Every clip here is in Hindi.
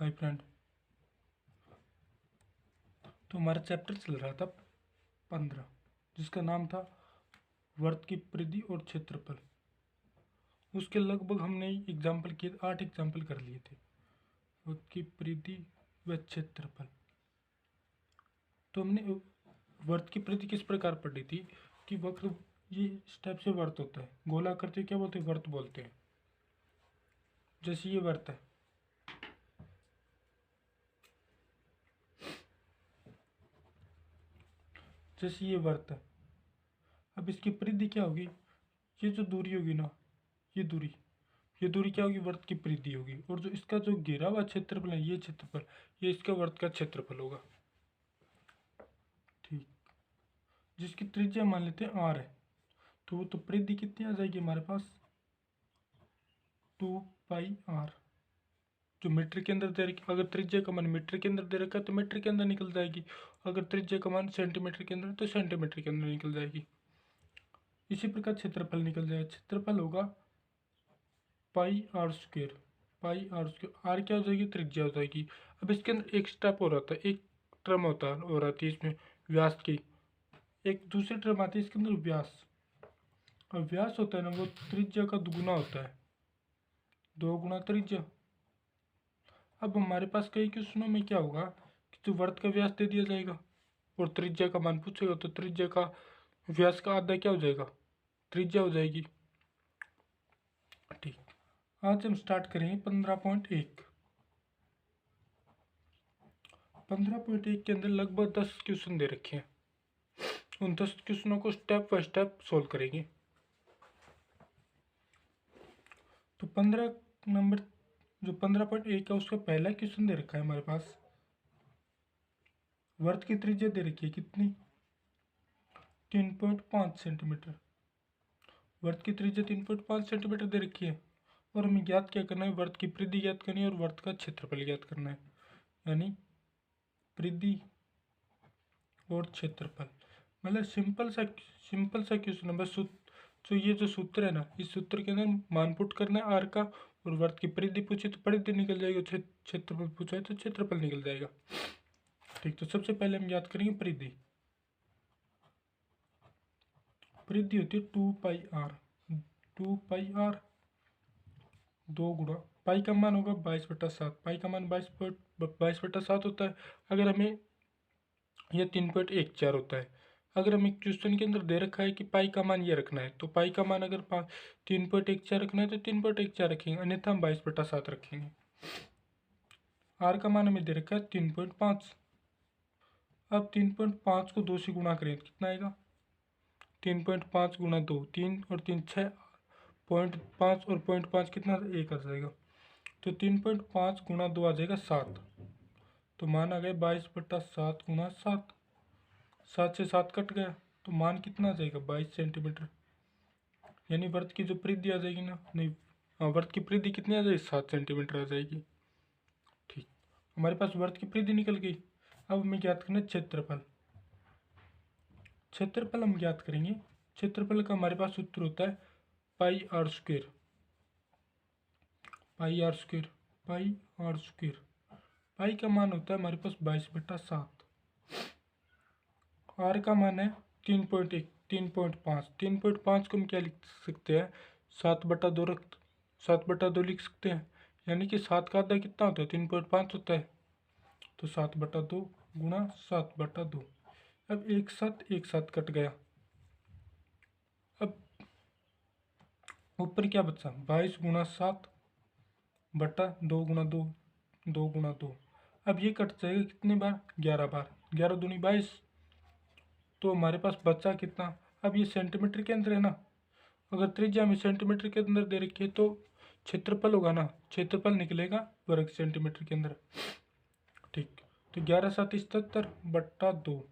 Hi friend. तो हमारा चैप्टर चल रहा था 15, जिसका नाम था वर्त की परिधि और क्षेत्रफल। उसके लगभग हमने एग्जाम्पल किए 8 एग्जाम्पल कर लिए थे। वर्त की परिधि व क्षेत्रफल। तो हमने वर्त की परिधि किस प्रकार पढ़ी थी कि वक्र ये स्टेप से वर्त होता है। गोला करते क्या बोलते हैं? वर्त बोलते हैं। जैसे ये वर्त है, जैसे ये वर्त है। अब इसकी परिधि क्या होगी? ये जो दूरी होगी ना, ये दूरी क्या होगी? वर्त की परिधि होगी। और जो इसका जो घेरा हुआ क्षेत्रफल है, ये क्षेत्रफल, ये इसका वर्त का क्षेत्रफल होगा। ठीक। जिसकी त्रिज्या मान लेते हैं r है, तो परिधि कितनी आ जाएगी हमारे पास? 2πr। जो मीटर के अंदर दे रखी, अगर त्रिज्या का मान मीटर के अंदर दे रखा है तो मीटर के अंदर निकल जाएगी। अगर त्रिज्या का मान सेंटीमीटर के अंदर तो सेंटीमीटर के अंदर निकल जाएगी। इसी प्रकार क्षेत्रफल निकल जाएगा। क्षेत्रफल होगा πr²। r क्या हो जाएगी? त्रिज्या हो जाएगी। अब इसके अंदर एक स्टेप हो रहा था, एक टर्म हो रहा थी इसमें व्यास की। एक दूसरी टर्म आती है इसके अंदर व्यास। और व्यास होता है ना, वो त्रिज्या का दुगुना होता है, 2 गुना त्रिज्या। अब हमारे पास कई क्वेश्चनों में क्या होगा कि जो वर्त का व्यास दे दिया जाएगा और त्रिज्या का मान पूछेगा, तो त्रिज्या का व्यास का आधा क्या हो जाएगा? त्रिज्या हो जाएगी। ठीक। आज हम स्टार्ट करेंगे 15.1। 15.1 के अंदर लगभग 10 क्वेश्चन दे रखे हैं। उन 10 क्वेश्चनों को स्टेप बाय स्टेप सोल्व करेंगे। तो 15.1 है, उसका पहला क्वेश्चन दे रखा है हमारे पास। वर्त की त्रिज्या दे रखी है कितनी? 3.5 सेंटीमीटर। वर्त की त्रिज्या 3.5 सेंटीमीटर दे रखी है। और हमें ज्ञात क्या करना है? वर्त की परिधि ज्ञात करनी है और वर्त का क्षेत्रफल ज्ञात करना है। यानी परिधि और क्षेत्रफल, मतलब सिंपल सा क्वेश्चन है। बस जो ये जो सूत्र है ना, इस सूत्र के अंदर मान पुट करना है आर का, और वर्त की परिधि पूछे तो परिधि निकल जाएगी, क्षेत्रफल पूछा है तो क्षेत्रफल निकल जाएगा। ठीक। तो सबसे पहले हम याद करेंगे परिधि। परिधि होती है 2πr। 2πr 2 गुणा पाई का मान होगा 22/7। पाई का मान 22/7 होता है। अगर हमें यह 3.14 होता है। अगर हमें क्वेश्चन के अंदर दे रखा है कि पाई का मान ये रखना है, तो पाई का मान अगर 3.14 रखना है तो 3.14 रखेंगे, अन्यथा हम 22/7 रखेंगे। आर का मान हमें दे रखा है 3.5। अब 3.5 को 2 से गुणा करें तो कितना आएगा? 3.5 गुणा 2, 3 और 3 6, 0.5 और 0.5 कितना? 1 आ जाएगा। तो 3.5 गुणा 2 आ जाएगा 7। तो मान आ गया 22/7 गुणा 7। 7 से 7 कट गया, तो मान कितना आ जाएगा? 22 सेंटीमीटर। यानी वर्त की जो परिधि आ जाएगी ना, नहीं हाँ, वर्त की परिधि कितनी आ जाएगी? 7 सेंटीमीटर आ जाएगी। ठीक। हमारे पास वर्त की परिधि निकल गई। अब हमें ज्ञात करना है क्षेत्रफल। क्षेत्रफल हम ज्ञात करेंगे। क्षेत्रफल का हमारे पास सूत्र होता है πr²। πr²। πr²। पाई का मान होता है हमारे पास 22/7। आर का मान है 3.1, 3.5। 3.5 को हम क्या लिख सकते हैं? 7/2 लिख सकते हैं। यानी कि 7 का आधा कितना होता है? 3.5 होता है। तो 7/2 गुणा 7/2। अब एक साथ कट गया। अब ऊपर क्या बचा? 22 गुणा 7/2 गुणा 2, 2 गुणा 2। अब ये कट जाएगा कितने बार? 11 बार। 11 दूनी 22। तो हमारे पास बचा कितना? अब ये सेंटीमीटर के अंदर है ना, अगर त्रिज्या में सेंटीमीटर के अंदर दे रखी है तो क्षेत्रफल होगा ना, क्षेत्रफल निकलेगा वर्ग सेंटीमीटर के अंदर। ठीक। तो 11×7=77/2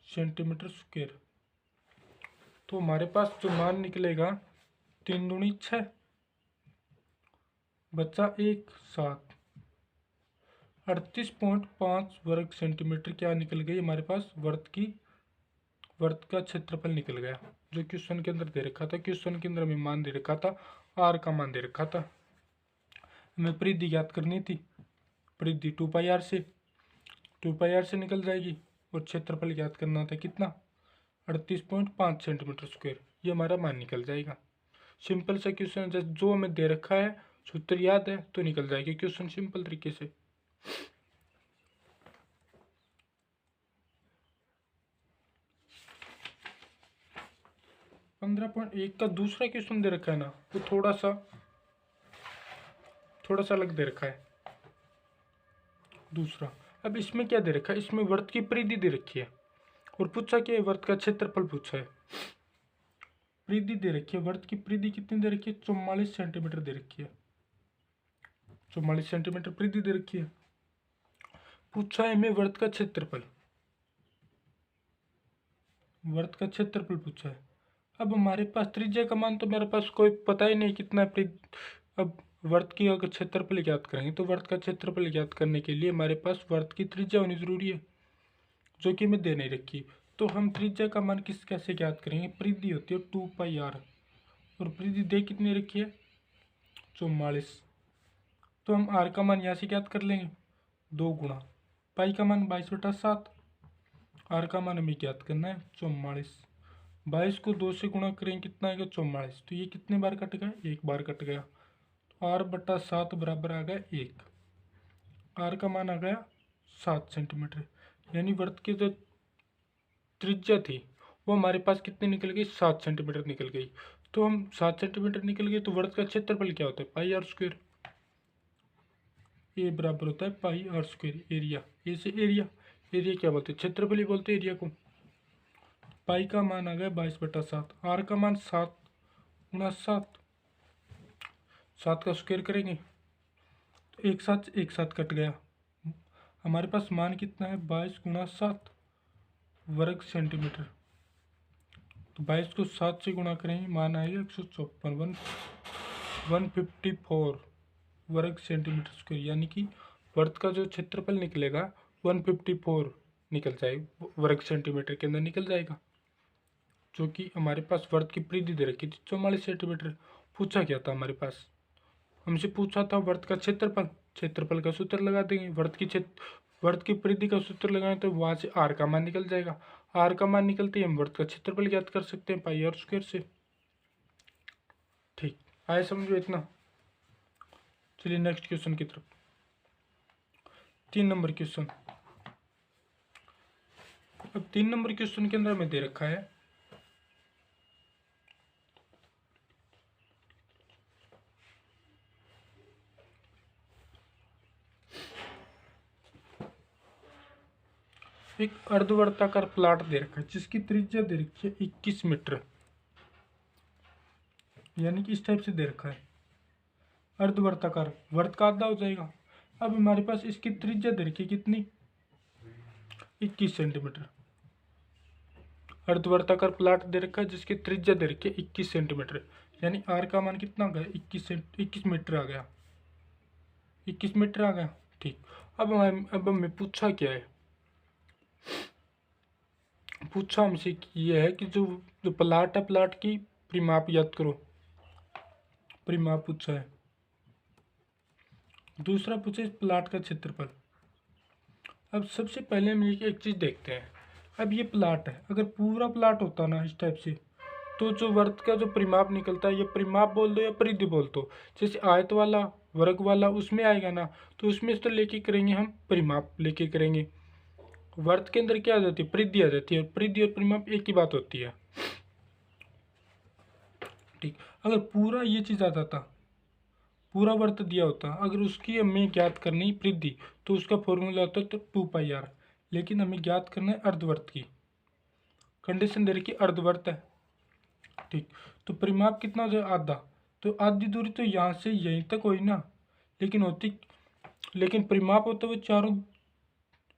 सेंटीमीटर स्क्वेयर। तो हमारे पास जो मान निकलेगा 3 दूनी 6, बचा 1 7, 38.5 वर्ग सेंटीमीटर क्या निकल गई हमारे पास? वर्त का क्षेत्रफल निकल गया, जो क्वेश्चन के अंदर दे रखा था। क्वेश्चन के अंदर हमें मान दे रखा था, आर का मान दे रखा था, हमें परिधि ज्ञात करनी थी। परिधि 2πr से निकल जाएगी और क्षेत्रफल ज्ञात करना होता है कितना 38.5 सेंटीमीटर स्क्वायर। ये हमारा मान निकल जाएगा। सिंपल सा क्वेश्चन है, जो हमें दे रखा है सूत्र याद है तो निकल जाएगी क्वेश्चन सिंपल तरीके से। 15.1 का दूसरा क्वेश्चन दे रखा है ना, वो थोड़ा सा अलग दे रखा है दूसरा। अब इसमें क्या दे रखा है, इसमें वृत्त की परिधि दे रखी है और पूछा क्या है, वृत्त का क्षेत्रफल पूछा है। परिधि दे रखी है, वृत्त की परिधि कितनी दे रखी है 44 सेंटीमीटर दे रखी है। 44 सेंटीमीटर परिधि दे रखी है। पूछा है हमें वृत्त का क्षेत्रफल, वृत्त का क्षेत्रफल पूछा है। अब हमारे पास त्रिज्या का मान तो मेरे पास कोई पता ही नहीं कितना है। अब वृत्त की अगर क्षेत्रफल ज्ञात करेंगे तो वृत्त का क्षेत्रफल ज्ञात करने के लिए हमारे पास वृत्त की त्रिज्या होनी जरूरी है, जो कि हमें दे नहीं रखी। तो हम त्रिज्या का मान कैसे ज्ञात करेंगे, परिधि होती है 2πr और परिधि दे कितनी रखी है 44। तो हम r का मान यहाँ से ज्ञात कर लेंगे, 2 गुणा पाई का मान 22/7, r का मान हमें ज्ञात करना है 44। 22 को 2 से गुणा करेंगे कितना आएगा 44। तो ये कितने बार कट गया, एक बार कट गया। तो r/7 बराबर आ गया 1। r का मान आ गया 7 सेंटीमीटर। यानी वृत्त की जो त्रिज्या थी वो हमारे पास कितनी निकल गई 7 सेंटीमीटर निकल गई। तो हम 7 सेंटीमीटर निकल गई तो वृत्त का क्षेत्रफल क्या होता है πr²। ए बराबर होता है πr²। एरिया, ए से एरिया क्या बोलते हैं क्षेत्रफल ही बोलते हैं एरिया को। पाई का मान आ गया 22/7, आर का मान 7 गुणा 7, 7 का स्क्वायर करेंगे तो एक साथ कट गया। हमारे पास मान कितना है 22 गुणा 7 वर्ग सेंटीमीटर। तो 22 को 7 से गुणा करेंगे मान आएगा 154 154 वर्ग सेंटीमीटर स्क्वायर। यानी कि वृत्त का जो क्षेत्रफल निकलेगा 154 निकल जाएगा, वर्ग सेंटीमीटर के अंदर निकल जाएगा, जो कि हमारे पास वृत्त की परिधि दे रखी थी 44 सेंटीमीटर। पूछा क्या था हमारे पास, हमसे पूछा था वृत्त का क्षेत्रफल का सूत्र लगा देंगे। वृत्त की परिधि का सूत्र लगाएं तो वहां से r का मान निकल जाएगा। r का मान निकलते ही हम वृत्त का क्षेत्रफल ज्ञात कर सकते हैं πr² से। ठीक आए समझो इतना। चलिए नेक्स्ट क्वेश्चन की तरफ। 3 नंबर क्वेश्चन। अब 3 नंबर क्वेश्चन के अंदर हमें दे रखा है एक अर्धवर्ताकार प्लाट दे रखा है जिसकी त्रिज्या दे रखी है 21 मीटर। यानी कि इस टाइप से दे रखा है अर्धवर्ताकार, वर्त का आधा हो जाएगा। अब हमारे पास इसकी त्रिज्या दे रखी है कितनी 21 सेंटीमीटर। अर्धवर्ताकार प्लाट दे रखा है जिसकी त्रिज्या दे रखी है 21 सेंटीमीटर। यानी आर का मान कितना आ गया 21 मीटर आ गया, 21 मीटर आ गया। ठीक अब हमें पूछा क्या है, पूछा हमसे ये है कि जो प्लाट है प्लाट की परिमाप याद करो, परिमाप पूछा है। दूसरा पूछे प्लाट का क्षेत्रफल। अब सबसे पहले हम एक चीज देखते हैं। अब ये प्लाट है, अगर पूरा प्लाट होता ना इस टाइप से तो जो वर्त का जो परिमाप निकलता है, ये परिमाप बोल दो या परिधि बोल दो, जैसे आयत वाला वर्ग वाला उसमें आएगा ना, तो उसमें से तो लेके करेंगे हम परिमाप लेके करेंगे। वर्त के अंदर क्या आ जाती है परिधि आ जाती है, परिधि और परिमाप एक ही बात होती है। ठीक अगर पूरा ये चीज आ जाता, पूरा वर्त दिया होता, अगर उसकी हमें ज्ञात करनी परिधि तो उसका फॉर्मूला होता है तो 2πr। लेकिन हमें ज्ञात करना है अर्धवर्त की, कंडीशन दे रखी अर्धवर्त है। ठीक तो परिमाप कितना हो जाए आधा, तो आधी दूरी तो यहाँ से यहीं तक हुई ना, लेकिन परिमाप होता है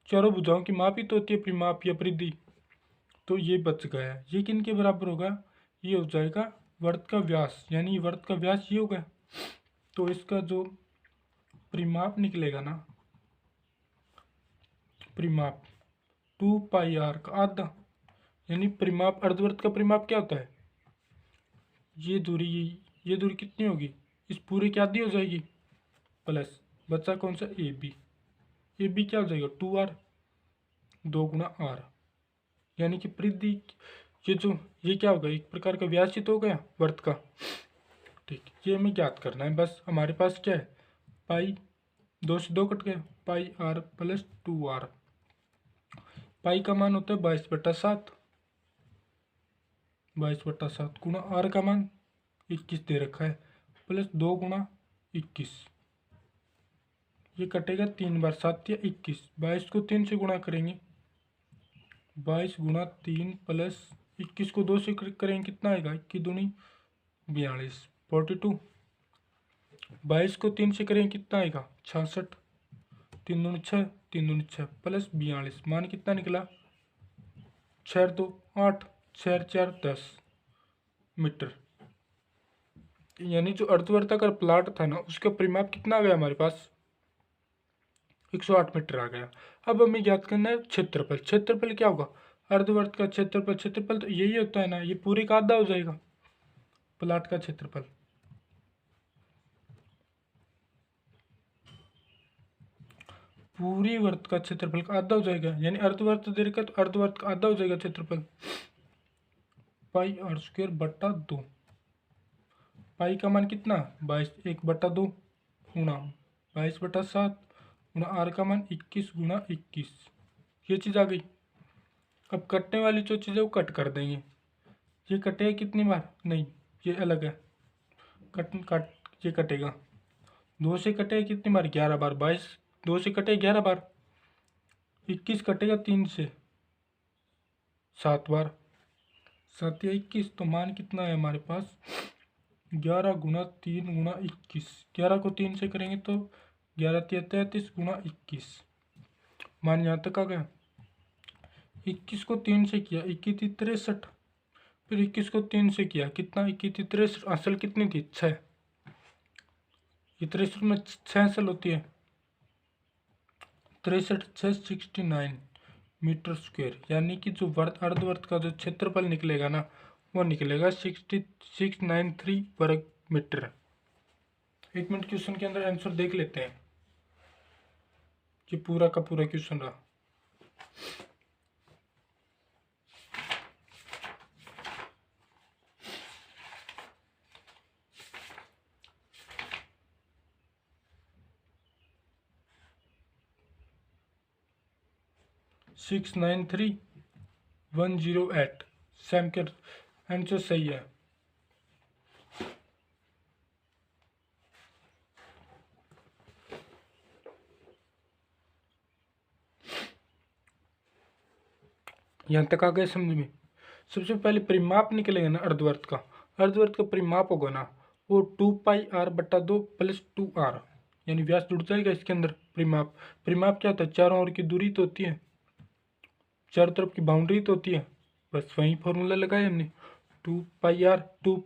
चारों भुजाओं की माप ही तो होती है परिमाप या परिधि। तो ये बच गया है। ये किन के बराबर होगा, ये हो जाएगा वर्त का व्यास, यानी वर्त का व्यास ये होगा। तो इसका जो परिमाप निकलेगा ना, परिमाप 2πr का आधा, यानी परिमाप अर्धवर्त का परिमाप क्या होता है, ये दूरी कितनी होगी, इस पूरे की आधी हो जाएगी, प्लस बचा कौन सा ए बी, ये भी क्या हो जाएगा 2r, 2 गुणा r, यानी कि परिधि ये क्या होगा, एक प्रकार का व्यास ही तो हो गया वर्त का। ठीक, ये हमें ज्ञात करना है। बस हमारे पास क्या है, पाई 2 से 2 कट गया, पाई r प्लस 2r। पाई का मान होता है 22/7, 22/7 गुणा r का मान 21 दे रखा है, प्लस 2 गुणा 21। ये कटेगा 3 बार, 7 या 21, 22 को 3 से गुणा करेंगे, 22 गुणा 3 प्लस 21 को 2 से करेंगे, कितना आएगा, 21 दूनी 42, 42। 22 को 3 से करेंगे, कितना आएगा 66, 3 दूनी 6, 3 दूनी 6 प्लस 42, मान कितना निकला 6 2 8, 6 4 10 मीटर। यानी जो अर्धवर्ताकार प्लाट था ना, उसका परिमाप कितना आ गया हमारे पास, 108 मीटर आ गया। अब हमें ज्ञात करना है क्षेत्रफल। क्षेत्रफल क्या होगा, अर्धवर्त का क्षेत्रफल, क्षेत्रफल तो यही होता है ना, ये पूरे का आधा हो जाएगा प्लाट का क्षेत्रफल। पूरी वर्त का क्षेत्रफल का आधा हो जाएगा, यानी अर्धवर्त दे रखा तो अर्धवर्त का आधा हो जाएगा क्षेत्रफल, पाई r² बटा 2। पाई का मान कितना 22, 1/2 गुणा 22/7 गुणा r का मान 21 गुणा 21। ये चीज़ आ गई। अब कटने वाली जो चीज़ है वो कट कर देंगे। ये कटेगा कितनी बार, नहीं ये अलग है, ये कटेगा 2 से कटेगा कितनी बार, 11 बार। 22 2 से कटेगा 11 बार। 21 कटेगा 3 से 7 बार, 7 या 21, तो मान कितना है हमारे पास 11 गुणा 3 गुणा 21। 11 को 3 से करेंगे तो 11 3 33 गुणा 21, मान यहाँ तक आ गया। 21 को 3 से किया 21 63, फिर 21 को 3 से किया कितना 21 63, असल कितनी थी 6, ये 63 में 6 असल होती है, 63 6 69 मीटर स्क्वायर। यानी कि जो अर्धवर्त का जो क्षेत्रफल निकलेगा ना, वो निकलेगा 6693 वर्ग मीटर। 1 मिनट क्वेश्चन के अंदर आंसर देख लेते हैं। ये पूरा का पूरा क्वेश्चन रहा। सिक्स 93108 सैम के आंसर सही है। यहाँ तक आ गए समझ में। सबसे पहले परिमाप निकलेगा ना अर्धवर्त का, अर्धवर्त का परिमाप होगा ना वो 2πr/2 प्लस 2r, यानी व्यास जुड़ जाएगा इसके अंदर। परिमाप क्या होता है, चारों ओर की दूरी तो होती है, चारों तरफ की बाउंड्री तो होती है, बस वही फॉर्मूला लगाया हमने 2πr/2, तो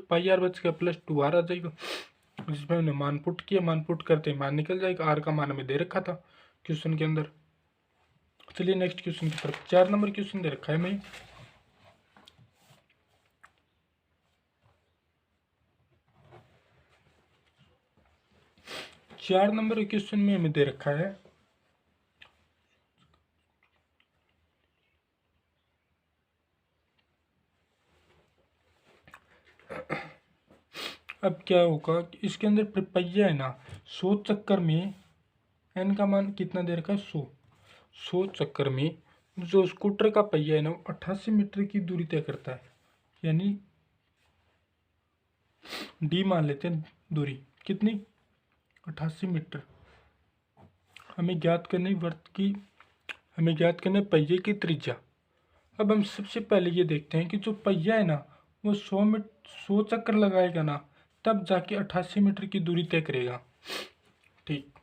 πr बच गया प्लस 2r आ जाएगा। जिसमें हमने मान पुट किया, मान पुट करते मान निकल जाएगा, r का मान हमें दे रखा था क्वेश्चन के अंदर। चलिए नेक्स्ट क्वेश्चन की तरफ। 4 नंबर क्वेश्चन दे रखा है हमें। चार नंबर क्वेश्चन में हमें दे रखा है अब क्या होगा कि इसके अंदर पहिया है ना, 100 चक्कर में एन का मान कितना दे रखा है 100 चक्कर में जो स्कूटर का पहिया है ना 88 मीटर की दूरी तय करता है, यानी डी मान लेते हैं दूरी कितनी 88 मीटर। हमें ज्ञात करनी पहिए की त्रिज्या। अब हम सबसे पहले ये देखते हैं कि जो पहिया है ना वो 100 चक्कर लगाएगा ना, तब जाके 88 मीटर की दूरी तय करेगा। ठीक,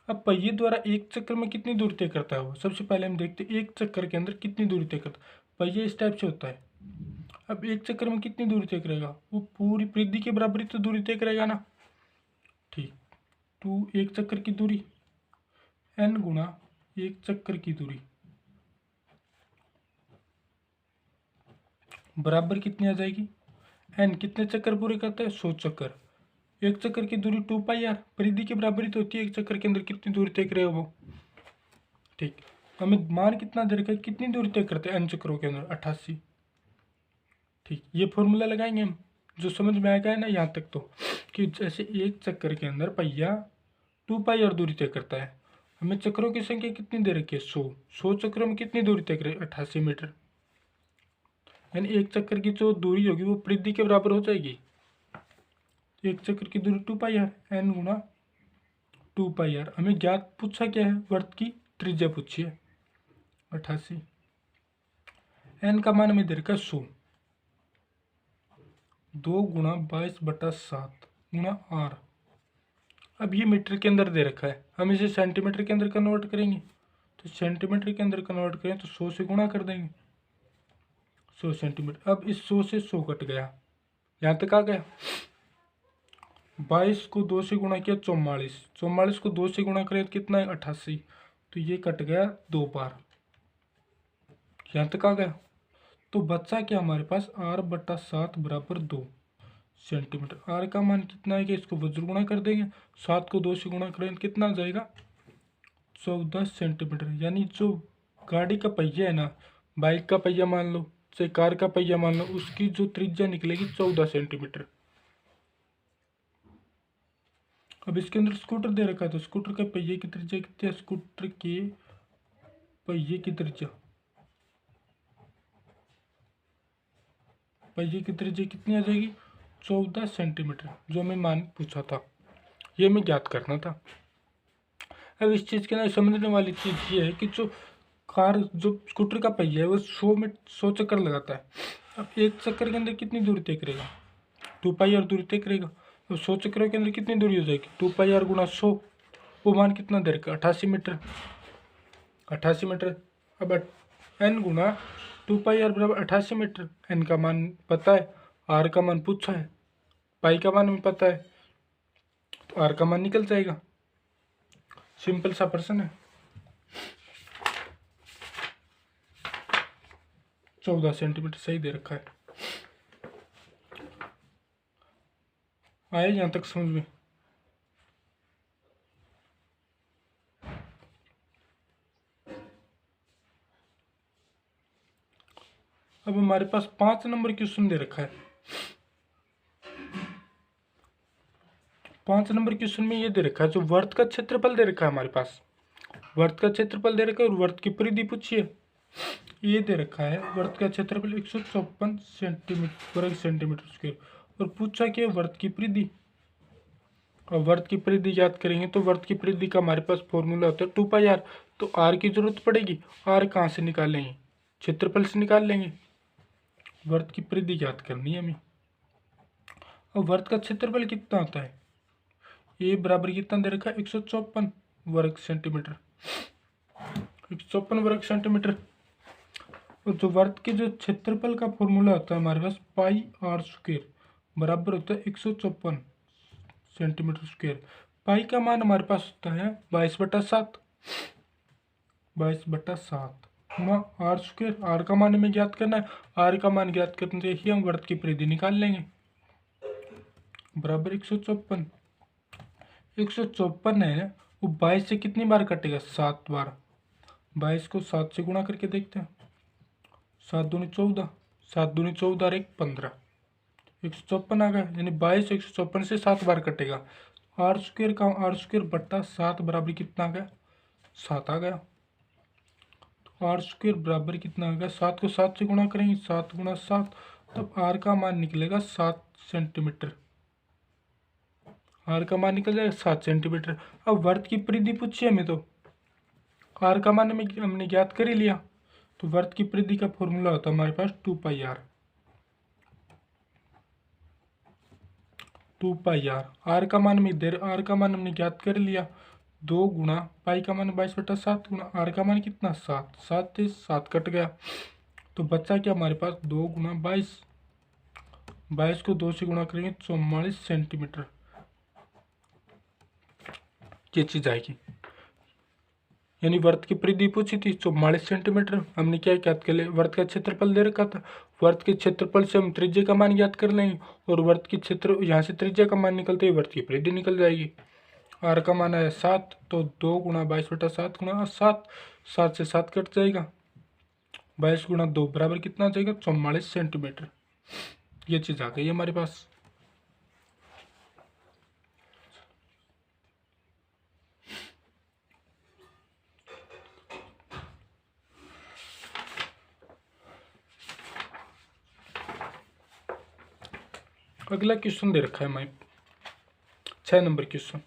अब पहिए द्वारा एक चक्कर में कितनी दूरी तय करता है वो, सबसे पहले हम देखते हैं एक चक्कर के अंदर कितनी दूरी तय करता है। पहिया इस टाइप से होता है, अब एक चक्कर में कितनी दूरी तय करेगा, वो पूरी परिधि के बराबरी तो दूरी तय करेगा ना। ठीक, तो एक चक्कर की दूरी n गुणा एक चक्कर की दूरी बराबर कितनी आ जाएगी, n कितने चक्कर पूरे करता है 100 चक्कर। एक चक्कर की दूरी 2πr, परिधि की बराबरी तो होती है एक चक्कर के अंदर कितनी दूरी तय करेगा वो, ठीक, हमें मान कितना दे रखा है, कितनी दूरी तय करते हैं n चक्रों के अंदर, 88। ठीक, ये फॉर्मूला लगाएंगे हम, जो समझ में आएगा है ना यहाँ तक, तो कि जैसे एक चक्कर के अंदर पहिया 2 पाई और दूरी तय करता है, हमें चक्रों की संख्या कितनी दे रखी है, 100 चक्रों में कितनी दूरी तय करे, 88 मीटर। यानी एक चक्कर की जो दूरी होगी वो परिधि के बराबर हो जाएगी। एक चक्कर की दूरी 2 पाई आर, n गुना 2 पाई आर। हमें ज्ञात पूछा क्या है, वृत्त की त्रिज्या पूछी है 88। n का मान हमें दे रखा है 100, 2 गुणा 22/7 गुणा r। अब ये मीटर के अंदर दे रखा है, हम इसे सेंटीमीटर के अंदर कन्वर्ट करेंगे, तो सेंटीमीटर के अंदर कन्वर्ट करें तो 100 से गुणा कर देंगे, 100 सेंटीमीटर। अब इस 100 से 100 कट गया, यहाँ तक आ गया। 22 को 2 से गुणा किया 44, 44 को 2 से गुणा करें तो कितना है, 88, तो ये कट गया 2 बार, यहाँ तक आ गया। तो बचा क्या हमारे पास, r/7 बराबर 2 सेंटीमीटर। r का मान कितना है कि इसको वज्र गुणा कर देंगे, 7 को 2 से गुणा करें कितना आ जाएगा, 14 सेंटीमीटर। यानी जो गाड़ी का पहिया है ना, बाइक का पहिया मान लो चाहे कार का पहिया मान लो, उसकी जो त्रिज्या निकलेगी 14 सेंटीमीटर। अब इसके अंदर स्कूटर दे रखा है, तो स्कूटर के पहिए की त्रिज्या कितनी है, स्कूटर के पहिए की त्रिज्या, पहिए की त्रिज्या कितनी आ जाएगी, 14 सेंटीमीटर, जो हमें मान पूछा था, ये हमें ज्ञात करना था। अब इस चीज़ के अंदर समझने वाली चीज़ ये है कि जो स्कूटर का पहिया है वो 100 चक्कर लगाता है। अब एक चक्कर के अंदर कितनी दूरी तय करेगा, 2 पाई और दूरी तय करेगा, तो 100 चक्रों के अंदर कितनी दूरी हो जाएगी, 2 पाई और गुणा 100, वो मान कितना दे रखा, 88 मीटर, 88 मीटर। अब n गुना 2 पाई आर बराबर 88 मीटर। n का मान पता है, r का मान पूछा है, पाई का मान भी पता है, तो r का मान निकल जाएगा। सिंपल सा प्रश्न है। 14 सेंटीमीटर सही दे रखा है। आए यहाँ तक समझ में? अब हमारे पास 5 नंबर क्वेश्चन दे रखा है। 5 नंबर क्वेश्चन में ये दे रखा है, जो वर्त का क्षेत्रफल दे रखा है हमारे पास, वर्त का क्षेत्रफल दे रखा है और वर्त की परिधि पूछिए। ये दे रखा है वर्त का क्षेत्रफल 154 सेंटीमीटर वर्ग सेंटीमीटर स्क्वायर, और पूछा कि वर्त की परिधि। और वर्त की परिधि याद करेंगे तो वर्त की परिधि का हमारे पास फॉर्मूला होता है 2 पाई आर, तो आर की जरूरत पड़ेगी। आर कहाँ से निकालेंगे, क्षेत्रफल से निकाल लेंगे। वर्त की परिधि याद करनी है हमें। और वर्त का क्षेत्रफल कितना होता है, ए बराबर कितना दे रखा है, 154 वर्ग सेंटीमीटर, 154 वर्ग सेंटीमीटर। और जो वर्त के जो क्षेत्रफल का फॉर्मूला होता है हमारे पास, पाई आर स्क्वायर बराबर होता है 154 सेंटीमीटर स्क्वायर। पाई का मान हमारे पास होता है 22/7, 22/7 गुणा आर स्क्वायर। आर का मान हमें ज्ञात करना है, आर का मान ज्ञात करने से ही हम वर्त की परिधि निकाल लेंगे, बराबर 154। 154 है ना, वो 22 से कितनी बार कटेगा, 7 बार। 22 को 7 से गुणा करके देखते हैं, 7 दूनी 14, 7 दूनी 14 और 1 15, 154 आ गया। यानी 22 154 से 7 बार कटेगा। आर स्क्वायर का आर स्क्वायर बट्टा 7 बराबर कितना आ गया, 7 आ गया। तो आर स्क्वायर बराबर कितना आ गया, 7 को 7 से गुणा करेंगे, 7 गुणा 7, तब आर का मान निकलेगा 7 सेंटीमीटर। आर का मान निकल जाएगा 7 सेंटीमीटर। अब वर्त की परिधि पूछी हमें, तो आर का मान हमने ज्ञात कर ही लिया। तो वर्त की परिधि का फॉर्मूला होता है हमारे पास 2 pi are, 2 pi are. Are का मान आर का मान हमने ज्ञात कर लिया, 2 गुणा पाई का मान 22/7 गुणा आर का मान कितना 7, 7 से 7 कट गया, तो बचा क्या हमारे पास 2 गुणा 22, 22 को 2 से गुणा करेंगे 44 सेंटीमीटर, ये चीज आएगी। यानी वर्त की परिधि पूछी थी 44 सेंटीमीटर, हमने क्या ज्ञात कर लिया, वर्त का क्षेत्रफल दे रखा था, वर्त के क्षेत्रफल से हम त्रिज्या का मान ज्ञात कर लेंगे, और वर्त की क्षेत्र यहाँ से त्रिज्या का मान निकलते ही वर्त की परिधि निकल जाएगी। आर का मान आया 7, तो 2 गुणा 22/7 गुणा 7, 7 से 7 कट जाएगा, 22 गुणा 2 बराबर कितना आ जाएगा 44 सेंटीमीटर। ये चीज़ आ गई हमारे पास। अगला क्वेश्चन दे रखा है हमारे 6 नंबर क्वेश्चन।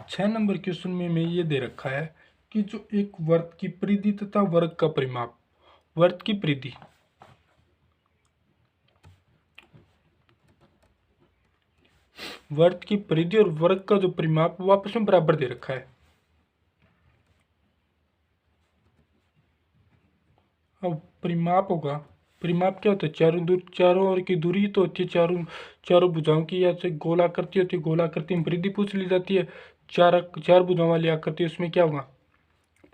6 नंबर क्वेश्चन में ये दे रखा है कि जो एक वर्ग की परिधि तथा वर्ग का परिमाप, वर्ग की परिधि और वर्ग का जो परिमाप वो आपस में बराबर दे रखा है। अब परिमाप होगा, परिमाप क्या होता है, चारों ओर की दूरी तो होती है, चारों भुजाओं की, या से गोल आकृति होती है, गोल आकृति में परिधि पूछ ली जाती है, चार भुजाओं वाली आकृति, उसमें क्या होगा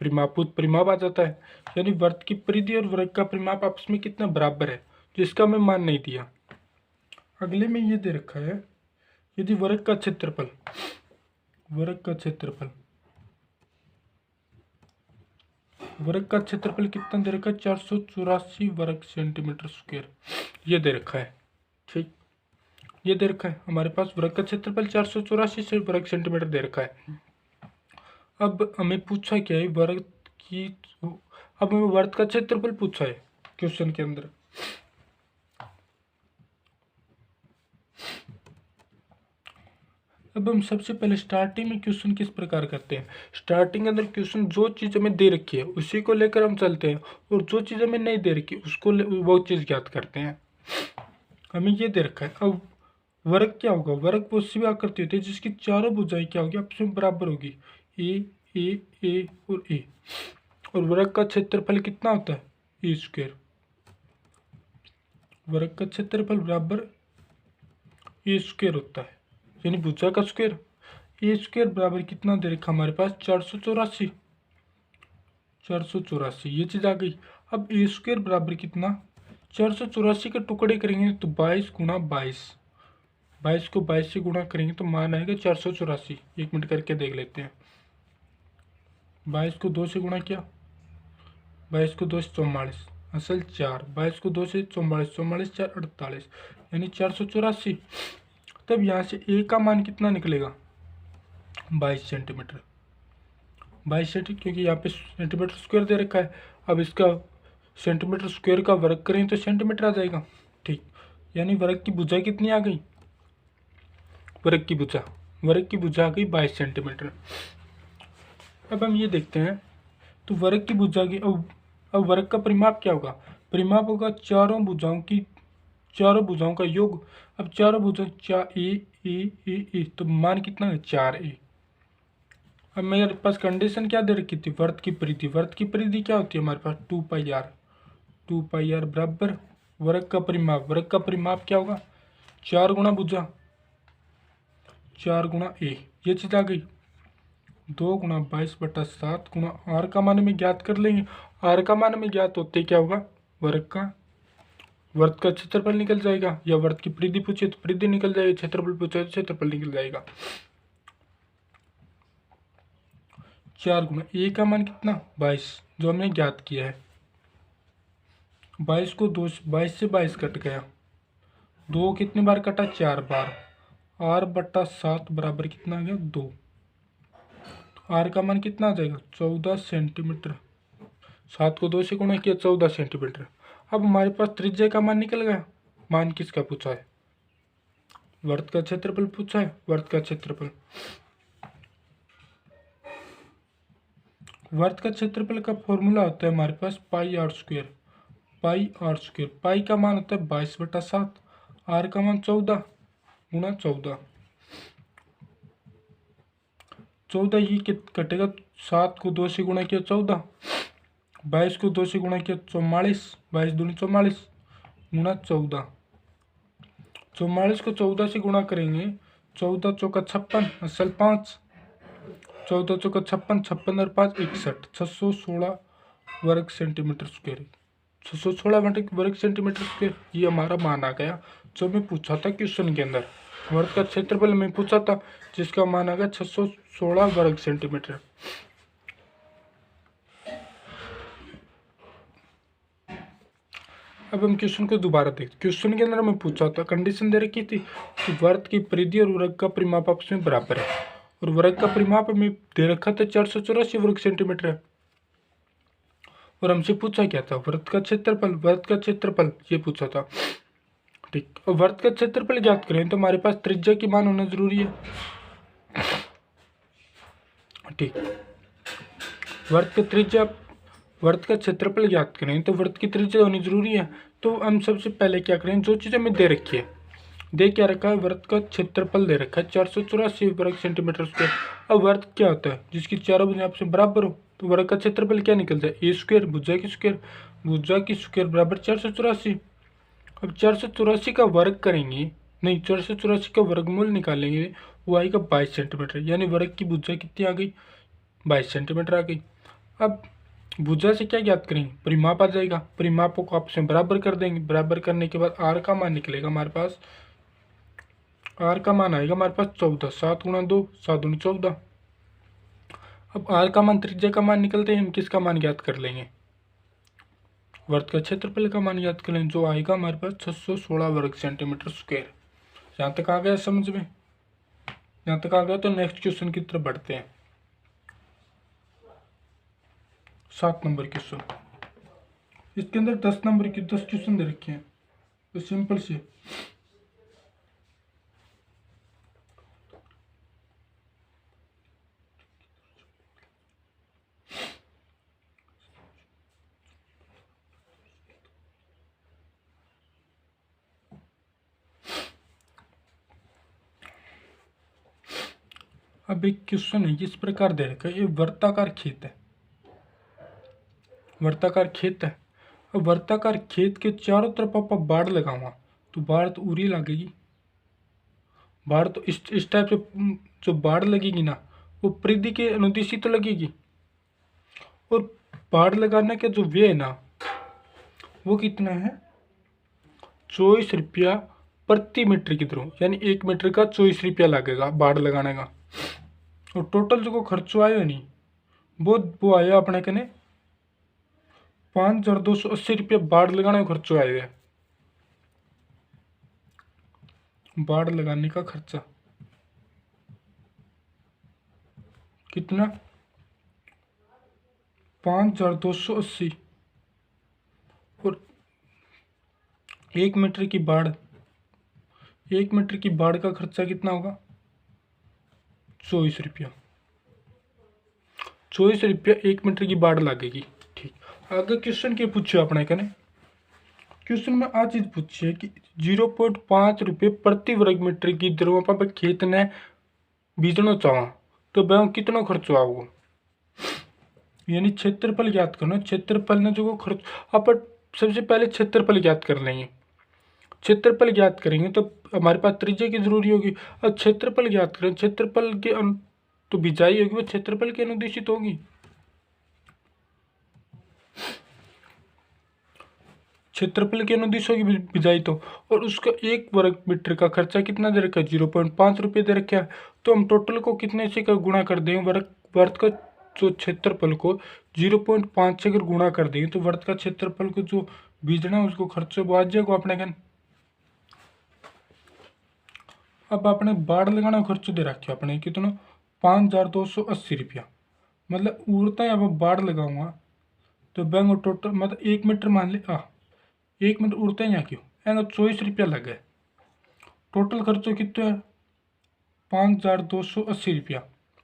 परिमाप आ जाता है। यानी वर्ग की परिधि और वर्ग का परिमाप आपस में कितना बराबर है, जिसका मैं मान नहीं दिया। अगले में ये दे रखा है यदि वर्ग का क्षेत्रफल कितना दे रखा है 484 वर्ग सेंटीमीटर स्क्वायर, ये दे रखा है। ठीक, ये दे रखा है हमारे पास वर्ग का क्षेत्रफल 484 वर्ग सेंटीमीटर दे रखा है। अब हमें पूछा क्या है अब हमें वर्ग का क्षेत्रफल पूछा है क्वेश्चन के अंदर। अब हम सबसे पहले स्टार्टिंग में क्वेश्चन किस प्रकार करते हैं, स्टार्टिंग के अंदर क्वेश्चन जो चीज़ हमें दे रखी है उसी को लेकर हम चलते हैं, और जो चीज़ हमें नहीं दे रखी उसको वो चीज़ ज्ञात करते हैं। हमें ये दे रखा है। अब वर्ग क्या होगा, वर्ग वो सी आकृति होती है जिसकी चारों भुजाएं क्या होगी आपस में बराबर होगी, ए और ए। और वर्ग का क्षेत्रफल कितना होता है ए स्क्वायर, वर्ग का क्षेत्रफल बराबर ए स्क्वायर होता है, यानी भुजा का स्क्वायर। ए स्क्वायर बराबर कितना दे रखा हमारे पास 484, ये चीज़ आ गई। अब ए स्क्वायर बराबर कितना 484 के टुकड़े करेंगे तो 22 गुणा 22 को 22 से गुणा करेंगे तो मान आएगा 484। 1 मिनट करके देख लेते हैं। 22 को 2 से गुणा किया, 22 को 2 से 44, असल 4, 22 को 2 से 44, 44 4 48, यानी 484। तब यहाँ से ए का मान कितना निकलेगा 22 सेंटीमीटर, 22 सेंटीमीटर, क्योंकि यहाँ पे सेंटीमीटर स्क्वायर दे रखा है। अब इसका सेंटीमीटर स्क्वायर का वर्ग करें तो सेंटीमीटर आ जाएगा। ठीक, यानी वर्ग की भुजा कितनी आ गई, वर्ग की भुजा आ गई 22 सेंटीमीटर। अब हम ये देखते हैं तो वर्ग की भुजा की, अब वर्ग का परिमाप क्या होगा, परिमाप होगा चारों भुजाओं का योग। अब चारों भुजा 4 ए, तो मान कितना है 4 ए। अब मेरे पास कंडीशन क्या दे रखी थी, वर्ग की परिधि क्या होती है हमारे पास 2 पाई आर बराबर वर्ग का परिमाप क्या होगा 4 गुणा भुजा 4 गुणा ए, ये चीज़ आ गई। 2 गुणा 22/7 गुणा आर का मान में ज्ञात कर लेंगे। आर का मान में ज्ञात होते क्या होगा वर्ग का क्षेत्रफल निकल जाएगा, या वर्ग की परिधि पूछे तो परिधि निकल जाएगी, क्षेत्रफल पूछे तो क्षेत्रफल निकल जाएगा। 4 गुणा ए का मान कितना 22 जो हमने ज्ञात किया है। 22 से 22 कट गया, 2 कितनी बार कटा 4 बार, r/7 बराबर कितना आ गया 2। आर का मान कितना आ जाएगा 14 सेंटीमीटर, 7 को 2 से गुणा किया 14 सेंटीमीटर। अब हमारे पास त्रिज्या का मान निकल गया। मान किसका पूछा है, वर्ग का क्षेत्रफल पूछा है, वर्ग का क्षेत्रफल का फॉर्मूला होता है हमारे पास पाई आर स्क्वायर। पाई का मान होता है 22/7, आर का मान 14 गुणा 14, ये कटेगा, 7 को 2 से गुणा किया 14, 22 को 2 से गुणा किया 44, 22 दूनी 44 गुणा 14, 44 को 14 से गुणा करेंगे 14 चौका 56, असल 5, 14 चौका 56, 56 और 5 61, 616 वर्ग सेंटीमीटर स्क्वायर, 616 वर्ग सेंटीमीटर स्क्वायर, ये हमारा मान आ गया जो मैं पूछा था क्वेश्चन के अंदर। वर्ग का क्षेत्रफल में पूछा था जिसका मान आ गया 616 वर्ग सेंटीमीटर। अब हम क्वेश्चन को दोबारा देखते। क्वेश्चन के अंदर हमें पूछा था, कंडीशन दे रखी थी कि वर्त की परिधि और वर्ग का परिमाप आपस में बराबर है, और वर्ग का परिमाप हमें दे रखा था 484 वर्ग सेंटीमीटर है। और हमसे पूछा क्या था, वर्त का क्षेत्रफल ये पूछा था। ठीक, और वर्त का क्षेत्रफल ज्ञात करें तो हमारे पास त्रिज्या की मान होना जरूरी है। ठीक, वर्त का क्षेत्रफल ज्ञात करें तो वर्त की त्रिज्या होनी जरूरी है। तो हम सबसे पहले क्या करें, जो चीज़ हमें दे रखी है, दे क्या रखा है, वर्त का क्षेत्रफल दे रखा है 484 वर्ग सेंटीमीटर स्क्वायर। अब वर्त क्या होता है, जिसकी चारों भुजाएं आपस में बराबर हो, तो वर्ग का क्षेत्रफल क्या निकलता है, ए स्क्वायर भुजा की स्क्वायर बराबर 484। अब 484 का वर्ग करेंगे, नहीं 484 का वर्गमूल निकालेंगे, वो आएगा 22 सेंटीमीटर, यानी वर्ग की भुजा कितनी आ गई, 22 सेंटीमीटर आ गई। अब भुजा से क्या ज्ञात करेंगे, परिमाप आ जाएगा, परिमापों को आपस में बराबर कर देंगे, बराबर करने के बाद आर का मान निकलेगा हमारे पास, आर का मान आएगा हमारे पास 14, 7 गुणा 2 7 दूनी 14। अब आर का मान, त्रिज्या का मान निकलते हैं, हम किसका मान ज्ञात कर लेंगे, वर्त का क्षेत्रफल का मान ज्ञात कर लेंगे, जो आएगा हमारे पास 616 वर्ग सेंटीमीटर स्क्वायर। यहाँ तक आ गया समझ में, यहाँ तक आ गया तो नेक्स्ट क्वेश्चन की तरफ बढ़ते हैं। 7 नंबर क्वेश्चन, इसके अंदर 10 नंबर के 10 क्वेश्चन दे रखे हैं, तो सिंपल से अब एक क्वेश्चन है, इस प्रकार दे रखा है, ये वर्ताकार खेत है, वर्ताकार खेत है। अब वर्ताकार खेत के चारों तरफ आप बाड़ लगाऊंगा तो बाढ़ तो उरी लगेगी, बाढ़ तो इस टाइप से जो बाढ़ लगेगी ना, वो परिधि के अनुदिश ही तो लगेगी। और बाढ़ लगाने का जो व्यय है ना, वो कितना है, 24 रुपया प्रति मीटर की तरह, यानी 1 मीटर का 24 रुपया लगेगा बाढ़ लगाने का। और टोटल जो खर्चो आयो नहीं, वो आया अपने कने 5280 रुपया बाढ़ लगाने का खर्चो आया है, बाढ़ लगाने का खर्चा कितना, 5280। और 1 मीटर की बाढ़, 1 मीटर की बाढ़ का खर्चा कितना होगा, 24 रुपया, 24 रुपया 1 मीटर की बाढ़ लगेगी। ठीक, आगे क्वेश्चन के पूछे अपने कने, क्वेश्चन में आ चीज पूछी है कि 0.5 रुपये प्रति वर्ग मीटर की दरों पर खेत ने बीजना चाहा तो वह कितना खर्चो आओगे, यानी क्षेत्रफल ज्ञात करना। क्षेत्रफल ने जो खर्च, आप सबसे पहले क्षेत्रफल ज्ञात कर लेंगे, क्षेत्रफल ज्ञात करेंगे तो हमारे पास त्रिज्या की जरूरी होगी। और क्षेत्रफल ज्ञात करें, क्षेत्रफल के तो बिजाई होगी वो क्षेत्रफल के अनुदेशित होगी, क्षेत्रफल के अनुदिश होगी बिजाई तो। और उसका 1 वर्ग मीटर का खर्चा कितना दे रखा है, 0.5 रुपये दे रखा है। तो हम टोटल को कितने से कर गुणा कर देंगे, वर्त का जो क्षेत्रफल को 0.5 से अगर गुणा कर देंगे तो वर्त का क्षेत्रफल को जो बीजना है उसको खर्च वो आ जाएगा अपने कन। अब अपने बाढ़ लगाना खर्च दे रखे अपने कितना, 5280 रुपया, मतलब उड़ता है। अब बाढ़ लगाऊंगा तो बैंक टोटल मतलब 1 मीटर मान ले 1 मिनट उड़ते हैं यहाँ क्यों, यहाँ 24 रुपया लग गए, टोटल खर्चो कितना है 5280 रुपया।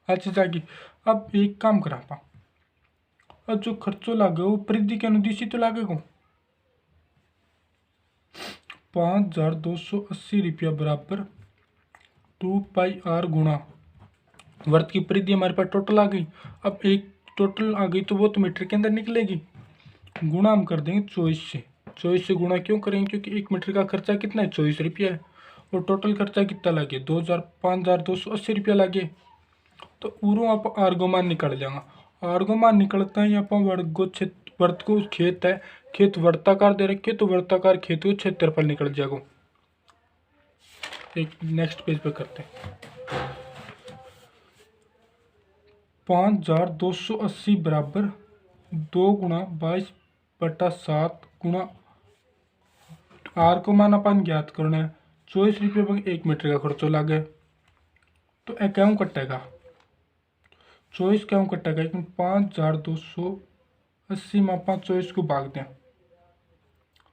अच्छा जागी, अब एक काम करा पा, अब जो खर्चो लागे वो परिधि के अनुदिश तो लागेगा, 5280 रुपया बराबर 2πr गुणा वर्त की परिधि हमारे पास टोटल आ गई। अब एक टोटल आ गई तो वो तो मीटर के अंदर निकलेगी, गुणा हम कर देंगे 24 से गुणा क्यों करेंगे, क्योंकि 1 मीटर का खर्चा कितना है 24 रुपया है, और टोटल खर्चा कितना लगे 5280 रुपया लगे। तो उरो आप आर्गोमान निकल जाएगा, आर्गोमान निकलता है यहाँ वर्त को खेत है, खेत वर्ताकार दे रखे तो वर्ताकार खेत को क्षेत्रफल निकल जाएगा। एक नेक्स्ट पेज पे करते हैं, 5280 बराबर 2 गुणा 22/7 गुणा आर को मान अपन ज्ञात करना है। 24 रुपये में 1 मीटर का खर्चो लागे, तो यह क्यों कटेगा? 24 क्यों कटेगा? एक 5280 में आप 24 को भाग दें।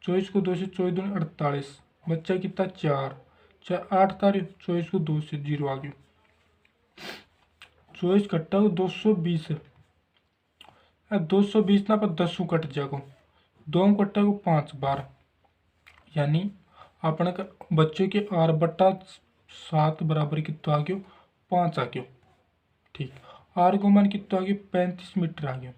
24 को 2 से 24 दूनी 48, बच्चा कितना 4 4 8 तारी। 24 को 2 से 0 आ गया। 24 कट्टा 220 है। 220 ना पर 10 कट जाएगा, 2 कट्टा को 5 12, यानी अपने का बच्चे के आर बट्टा 7 बराबर कितना आ गया? 5 आ गया। ठीक, आर को मान कितना आ गया? 35 मीटर आ गया।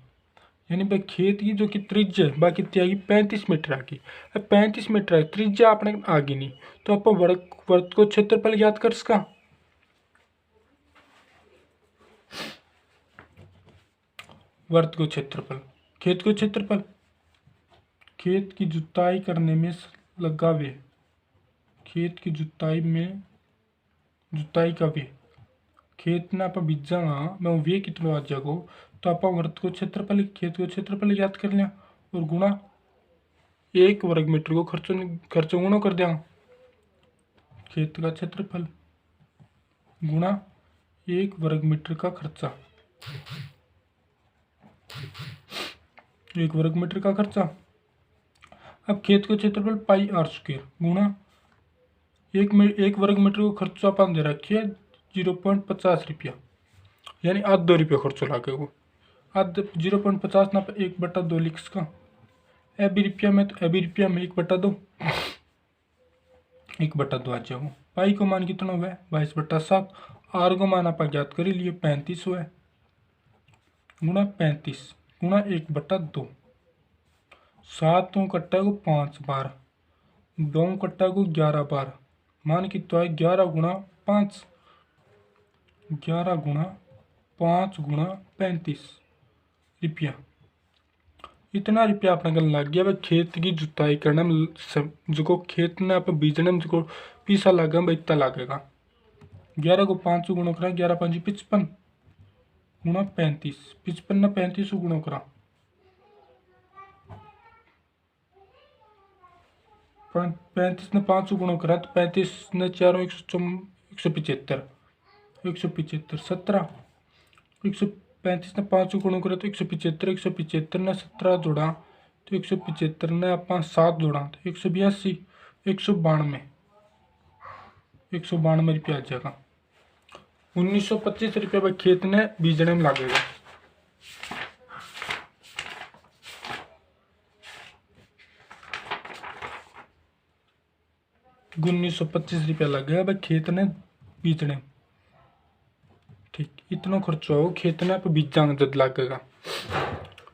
यानी भाई खेत की जो कि त्रिज्या है वह कितनी आ गई? 35 मीटर आ गई। 35 मीटर है, त्रिज्या अपने आ गई नहीं, तो आप वर्त को क्षेत्रफल ज्ञात कर सका। वर्त को क्षेत्रफल, खेत को क्षेत्रफल, खेत की जुताई करने में लगा वे, खेत की जुताई में जुताई का वे, खेत ना आप बीजा मैं वे कितना आ जाएगा, तो आप वर्त को क्षेत्रफल खेत को क्षेत्रफल याद कर लिया और गुणा 1 वर्ग मीटर को खर्चो गुणा कर दिया। खेत का क्षेत्रफल गुणा 1 वर्ग मीटर का खर्चा, 1 वर्ग मीटर का खर्चा। अब खेत का क्षेत्रफल पाई आर स्क्वायर गुणा 1 वर्ग मीटर को खर्चो अपन दे रखिए 0.50 रुपया, यानी आधा रुपया खर्चो लागेगा। आध 0.50 ना 1/2 लिख सका। ए भी रुपया में, तो ए भी रुपया में 1/2, 1/2 आ जाएगा। पाई को मान कितना हुआ है? 22/7। आर को मान आप ज्ञात कर लिए 35 हुआ है, गुणा 35 गुणा 1/2। 7 कट्टा को 5 बार, 2 कट्टा को 11 बार, मान कितना है? 11 गुणा 5, 11 गुणा 5 गुणा 35 रुपया। इतना रुपया अपने गल लग गया भाई खेत की जुताई करने में, जो खेत ने आप बीजने में जो पैसा लगा भाई इतना लगेगा। 11 को 5 से गुणा करा, 11 5 55 गुणा 35, 55 ने 35 गुणा करा, 35 ने 5 गुणा करा, तो 35 ने 4 175, 175 17, 135 ने 5 गुणा करा तो 175, 175 ने 17 जोड़ा तो 175 ने आप 7 जोड़ा तो 182, 192, 192 रुपया आ जाएगा। 1925 रुपया भाई खेत ने बीजने में लगेगा। ₹1925 लगेगा भाई खेत ने बीजने। ठीक, इतना खर्चा हो खेत ने आप बीजा जद लगेगा।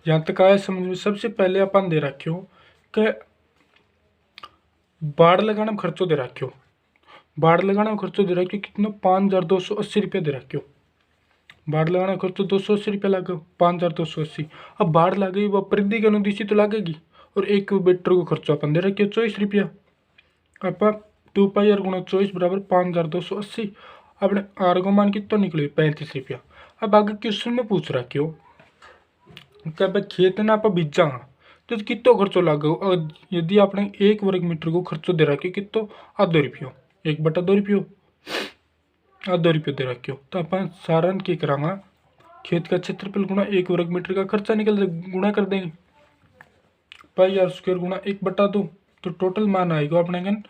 यहाँ तक आया समझ में? सबसे पहले अपन दे रखियो कि बाड़ लगाने में खर्चो दे रखियो, बाड़ लगाने में खर्चो दे रखियो कितना? 5280 रुपया दे रखियो। बाढ़ लगाना खर्चो 280 रुपया लगे, 5280। अब बाढ़ लगी वह परिधि के अनुदिशी तो लगेगी, और 1 मीटर को खर्चो अपन दे रखियो 24 रुपया। आप 2πr गुणा 24 बराबर 5280। अपने आर को मान कितना निकले? 35 रुपया। अब आगे क्वेश्चन में पूछ रखियो क्या भाई खेत ना आप बीजा तो कितो खर्चो लागे, और यदि आपने 1 वर्ग मीटर को खर्चो दे रखियो कितो? आधो रुपयो, 1/2 रुपयो, आधो रुपये दे रखियो। तो अपन सारण की करांगा खेत का क्षेत्रफल गुणा 1 वर्ग मीटर का खर्चा निकल गुणा कर देंगे, पाई आर स्क्वायर गुणा 1/2, तो टोटल मान आएगा अपने गन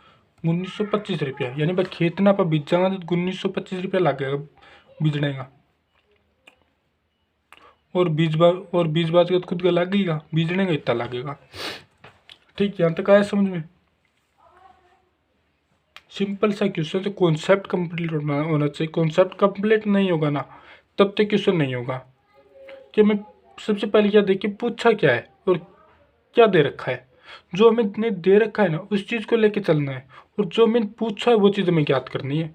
1925 रुपया। यानी भाई खेत ना आप बीजागा तो 1925 रुपया लगेगा बीजने का, और बीज बाज का खुद का लगेगा, बीजने का इतना लगेगा। ठीक, यहाँ तक आया समझ में? सिंपल सा क्वेश्चन से कॉन्सेप्ट कंप्लीट होना चाहिए। कॉन्सेप्ट कंप्लीट नहीं होगा ना तब तक क्वेश्चन नहीं होगा। कि मैं सबसे पहले क्या देखिए पूछा क्या है और क्या दे रखा है। जो हमें दे रखा है ना उस चीज़ को लेके चलना है, और जो मैंने पूछा है वो चीज़ हमें याद करनी है।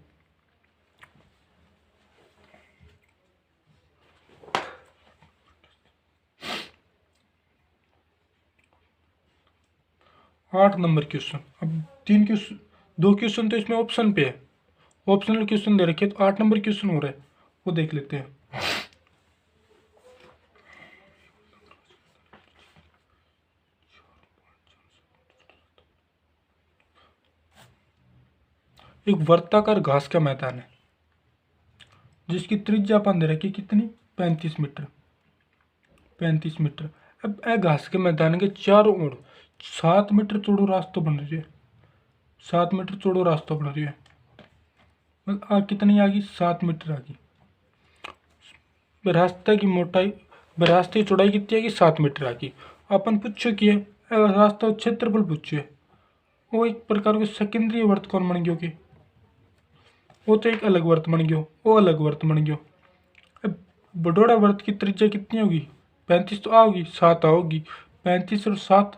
आठ नंबर क्वेश्चन। अब 3 क्वेश्चन, 2 क्वेश्चन तो इसमें ऑप्शन पे है, ऑप्शनल क्वेश्चन दे रखे, तो 8 नंबर क्वेश्चन हो रहा है वो देख लेते हैं। एक वर्ताकार घास का मैदान है जिसकी त्रिज्या अपन दे रखी कितनी, 35 मीटर। 35 मीटर। अब ए घास के मैदान के चारों ओर 7 मीटर चौड़ो रास्ता बन रही है। 7 मीटर चौड़ो रास्ता बन रही है। मतलब कितनी आ गई, 7 मीटर आ गई। रास्ते की मोटाई, रास्ते की चौड़ाई कितनी आ गई, 7 मीटर आ गई। अपन पूछो कि रास्ता क्षेत्रफल पूछो है, वो एक प्रकार के सेकेंडरी वर्त कौन बन गयो कि वो तो एक अलग वर्त बन गयो, वो अलग वर्त बन गयो। अब बडोड़ा वर्त की त्रिज्या कितनी होगी, 35 तो आओगी, 7 आओगी। 35 और 7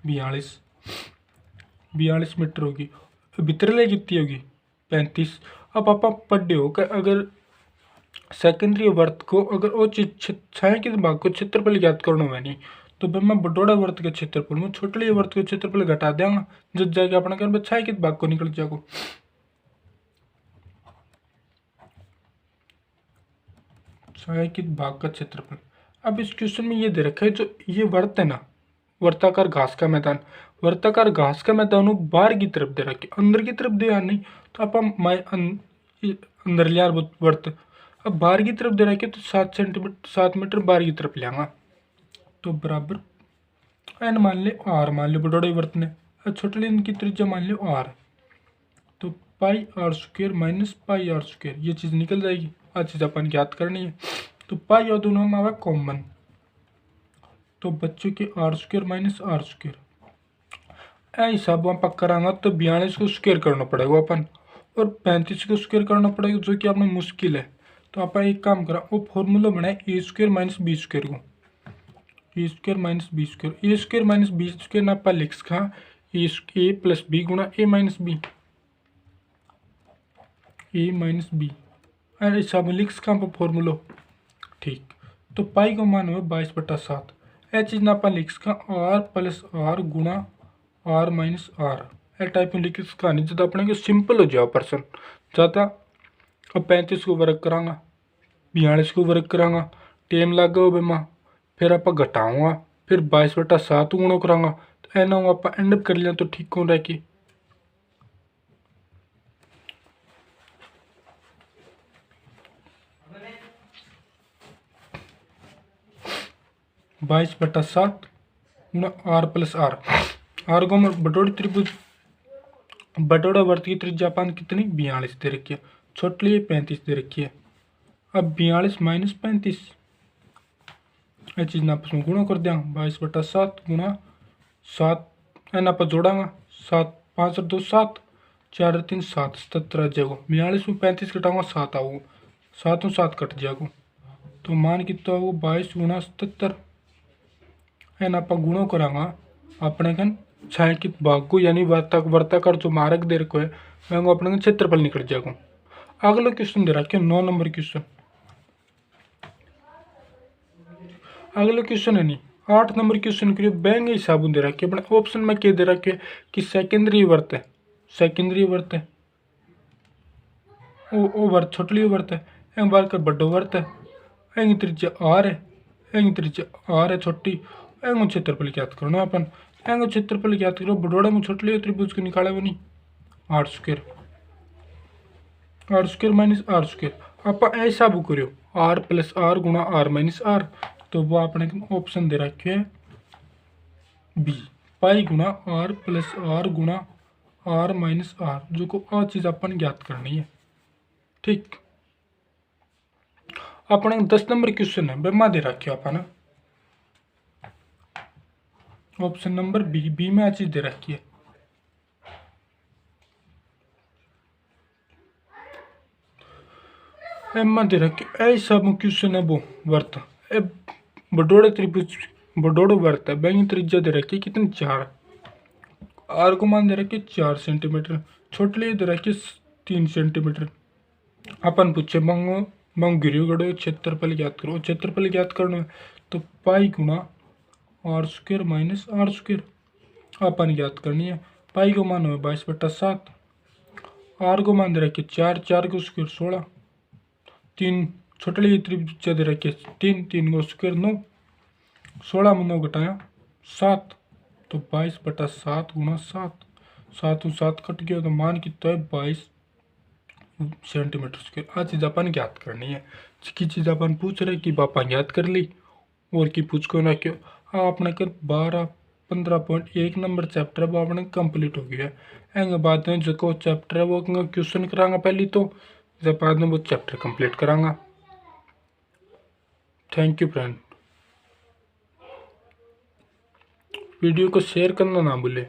42, 42 मीटर होगी। भितरले कितनी होगी, 35। अब आप पढ़े हो कि अगर सेकेंडरी वर्त को अगर वो छायांकित भाग को क्षेत्रफल ज्ञात करना है नहीं तो भाई मैं बडोड़ा वर्त के क्षेत्रफल में छोटे वर्त के क्षेत्रफल घटा देंगा, जब जाके अपना क्या छायांकित भाग को निकल जाएगा। छायांकित भाग का क्षेत्रफल। अब इस क्वेश्चन में ये दे रखा है, जो ये वर्त है ना, वर्ताकार घास का मैदान, वर्ताकार घास का मैदान बाहर की तरफ दे रखे, अंदर की तरफ दे नहीं तो आप अंदर लिया वर्त। अब बाहर की तरफ दे रखे तो 7 मीटर बाहर की तरफ लेंगा तो बराबर एन मान ले आर, मान लो बड़ोड़े वर्त ने। छोटे लेन की त्रिज्या मान लो आर, तो pi R square minus pi R square, ये चीज़ निकल जाएगी। आ चीज़ अपन ज्ञात करनी है। तो पाई और दोनों में आवा कॉमन, तो बच्चों के R square minus R square. ए हिसाब आप करांगा तो 42 को स्क्वेयर करना पड़ेगा अपन, और 35 को स्क्वेयर करना पड़ेगा, जो कि आपने मुश्किल है। तो आप एक काम करा, वो फॉर्मूला बनाए ए स्क्वेयर माइनस बी स्क्वेयर को, ए स्क्वेयर माइनस बी स्क्वेयर। ए स्क्वेयर माइनस बी स्क्वेयर ना आप लिख सका ए प्लस बी गुणा ए माइनस बी, ए माइनस बी हिसाब में लिख सका फॉर्मूला। ठीक, तो पाई को मान हुआ 22/7। यह चीज़ ना अपन लिख सका आर प्लस आर गुणा R minus R, A type में लिख सका नहीं, ज़्यादा अपने को सिंपल हो जाओ पर्सन ज़्यादा। अब 35 को वर्क करांगा, 42 को वर्क करांगा, टाइम लगा हो बेमा, फिर आप घटाऊँगा, फिर 22/7 गुणो करांगा, तो एना आप एंड अप कर लिया तो ठीक कौन रह की। बाईस बटा 7 गुणा आर प्लस आर, आर को बटोड़ी त्रिभुज बटोड़ा वर्त की त्रिज्या पान कितनी 42 दे रखी है, छोटे लिए 35 दे रखी है। अब 42 माइनस 35, यह चीज़ ना आपस में गुणा कर दिया, 22/7 गुणा 7 एन आप जोड़ांगा, 7 5 और 2 7, 4 और 3 7, 77 आ जाएगा। 42 में 35 घटाऊंगा 7 आऊगा, 7 और 7 कट जाएगा, तो मान कितना होगा 22 गुणा 77। एन आप गुणों करांगा अपने कन छायांकित भाग को, यानी वर्ताकार जो मार्ग दे रखो है वह अपने क्षेत्रफल निकल जाएगा। अगला क्वेश्चन दे रखा है 9 नंबर क्वेश्चन। अगला क्वेश्चन है नहीं 8 नंबर क्वेश्चन के लिए बैंक हिसाब दे रखे अपने ऑप्शन में क्या दे रखे कि सेकेंडरी वर्त है, सेकेंडरी वर्त है वो वर्त छोटली वर्त है, एंग बार का बड्डो वर्त है, एंग त्रिज्या आर है, एंग त्रिज्या आर है छोटी, एंग क्षेत्रफल ज्ञात करना अपन। एंग क्षेत्रफल ज्ञात करो, बड़ोड़ा में छोटली त्रिभुज को निकाले बनी R square, R square minus R square. आप ऐसा वो करो आर प्लस आर गुणा आर माइनस आर, तो वो अपने ऑप्शन दे रखे है बी, पाई गुणा आर प्लस आर गुणा आर माइनस आर, जो को आ चीज़ अपन ज्ञात करनी है। ठीक, अपने 10 नंबर क्वेश्चन है बेमा दे रखे अपन ऑप्शन नंबर बी, बी में आ चीज़ दे रखी है। एम दे रखे ऐसा क्वेश्चन है वो वर्त बडोड़े त्रिभुज बडोड़ो वर्त है, बैंक त्रिज्या दे रखी कितनी 4, आर को मान दे रखे 4 सेंटीमीटर, छोटे दे रखे 3 सेंटीमीटर। अपन पूछे मंग गिरियो गड़ो क्षेत्रफल ज्ञात करो, क्षेत्रफल ज्ञात करना तो पाई गुणा R square minus R square अपन ज्ञात करनी है। पाई को मान हो 22/7, आर को मान दे रखे 4, 4 को स्क्वेयर 16, 3 छोटे त्रिभुजा दे रखे 3, 3 को स्क्वेयर 9, 16 में 9 घटाया 7, तो 22/7 गुणा 7, सातों सात कट गया तो मान कितना है 22 सेंटीमीटर स्क्वायर। आ चीज़ अपन याद करनी है। की चीज़ अपन पूछ रहे कि बापा याद कर ली और की पूछ को ना क्यों। आपने कर 12 15.1 नंबर चैप्टर अब आपने कंप्लीट हो गया है। एंगे बाद में जो चैप्टर है वो क्वेश्चन करांगा पहली तो जब बाद में वो चैप्टर कंप्लीट करांगा। Thank you friend. वीडियो को शेयर करना ना भूले।